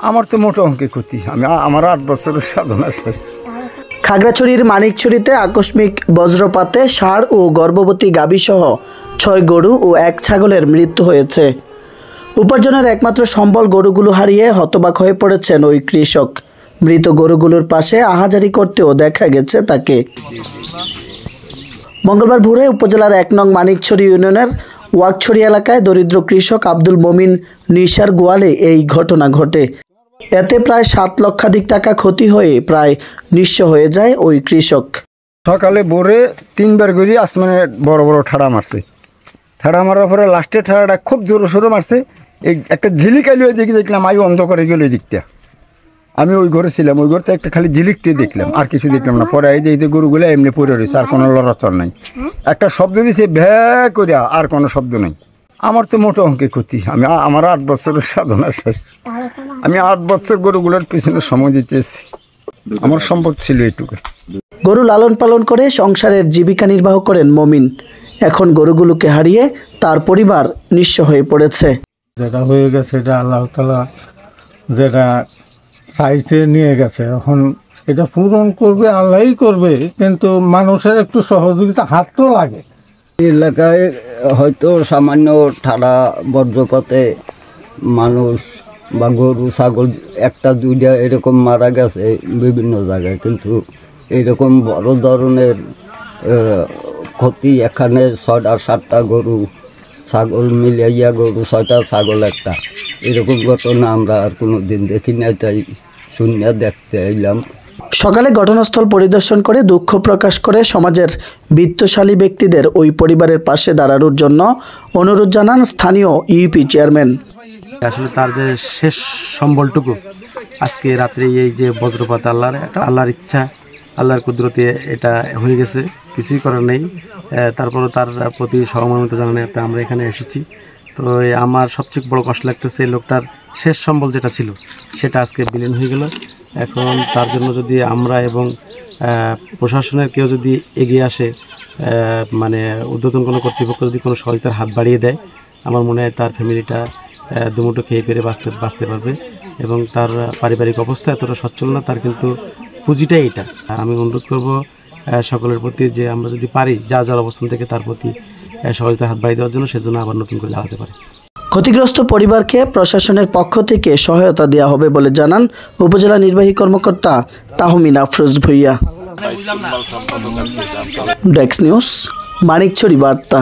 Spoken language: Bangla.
আমার তো মোটা অঙ্কে ক্ষতি, আমার 8 বছরের সাধনা শেষ। খাগড়াছড়ির মানিকছড়িতে আকস্মিক বজ্রপাতে ষাঁড় ও গর্ভবতী গাভীসহ 6 গরু ও 1 ছাগলের মৃত্যু হয়েছে। উপার্জনের একমাত্র সম্বল গরুগুলো হারিয়ে হতবাক হয়ে পড়েছেন ওই কৃষক। মৃত গরুগুলোর পাশে আহাজারি করতেও দেখা গেছে তাকে। মঙ্গলবার ভোরে উপজেলার 1 নং মানিকছড়ি ইউনিয়নের ওয়াকছড়ি এলাকায় দরিদ্র কৃষক আব্দুল মমিন নিশার গোয়ালে এই ঘটনা ঘটে। এতে প্রায় 7 লক্ষাধিক টাকা ক্ষতি হয়ে প্রায় নিঃস্ব হয়ে যায় ওই কৃষক। সকালে ভোরে 3 বার করে আসমানে বড় বড় ঠাড়া মারছে। ঠাড়া মারার পরে লাস্টে ঠাড়াটা খুব জোরে সোরে মারছে। এই একটা ঝিলিক আইলো, দেখলাম আই অন্ধকারে গেল এই দিকটা। আমি ওই ঘরে ছিলাম, ওই ঘরতে একটা খালি ঝিলিকটি দেখলাম, আর কিছু দেখলাম না। পরে এই যে গরুগুলো এমনি পড়ে রয়েছে, আর কোনো লড়াচড় নাই। একটা শব্দ দিয়েছে ভ্যা করিয়া, আর কোনো শব্দ নাই। আমার তো মোটা অঙ্কে ক্ষতি, আমার 8 বছরের সাধনা শেষ। আমি 8 বছর গরুগুলোর পিছনে সময় দিতেছি। আমার সম্পদ ছিল এইটুকু। গরু লালন পালন করে সংসারের জীবিকা নির্বাহ করেন মমিন। এখন গরুগুলোকে হারিয়ে তার পরিবার নিঃস্ব হয়ে পড়েছে। যেটা হয়ে গেছে এটা আল্লাহ তাআলা যেটা চাইতে নিয়ে গেছে, এখন এটা পূরণ করবে আল্লাহই করবে, কিন্তু মানুষের একটু সহযোগিতা হাত তো লাগে। এলাকায় হয়তো সামান্য ঠাড়া বজ্রপাতে মানুষ বা গরু ছাগল 1-2টা এরকম মারা গেছে বিভিন্ন জায়গায়, কিন্তু এরকম বড় ধরনের ক্ষতি এখানে 6টা-7টা গরু ছাগল মিলাইয়া, গরু 6টা ছাগল 1টা, এরকম ঘটনা আমরা আর কোনো দিন দেখি না, তাই শুনিয়া দেখতে এলাম। সকালে ঘটনাস্থল পরিদর্শন করে দুঃখ প্রকাশ করে সমাজের বিত্তশালী ব্যক্তিদের ওই পরিবারের পাশে দাঁড়ানোর জন্য অনুরোধ জানান স্থানীয় ইউপি চেয়ারম্যান। আসলে তার যে শেষ সম্বলটুকু আজকে রাত্রে এই যে বজ্রপাত, আল্লাহর ইচ্ছা, আল্লাহর কুদরতে এটা হয়ে গেছে, কিছুই করার নেই। তারপরে তার প্রতি সহমর্মিতা জানাতে আমরা এখানে এসেছি। তো আমার সবচেয়ে বড় কষ্ট লাগতেছে এই লোকটার শেষ সম্বল যেটা ছিল সেটা আজকে বিলীন হয়ে গেল। এখন তার জন্য যদি আমরা এবং প্রশাসনের কেউ যদি এগিয়ে আসে, মানে ঊর্ধ্বতন কোনো কর্তৃপক্ষ যদি কোনো সহযোগিতার হাত বাড়িয়ে দেয়, আমার মনে হয় তার ফ্যামিলিটা দুমুঠো খেয়ে পেরে বাঁচতে পারবে। এবং তার পারিবারিক অবস্থা এতটা সচ্ছল না, তার কিন্তু পুঁজিটাই এটা। আমি অনুরোধ করব সকলের প্রতি যে আমরা যদি পারি যার অবস্থান থেকে তার প্রতি সহযোগিতার হাত বাড়িয়ে দেওয়ার জন্য, সেজন্য আবার নতুন করে দাঁড়াতে পারে। ক্ষতিগ্রস্ত পরিবারকে প্রশাসনের পক্ষ থেকে সহায়তা দেওয়া হবে বলে জানান উপজেলা নির্বাহী কর্মকর্তা তাহমিনা আফরোজ ভুইয়া। ডেস্ক নিউজ, মানিকছড়ি বার্তা।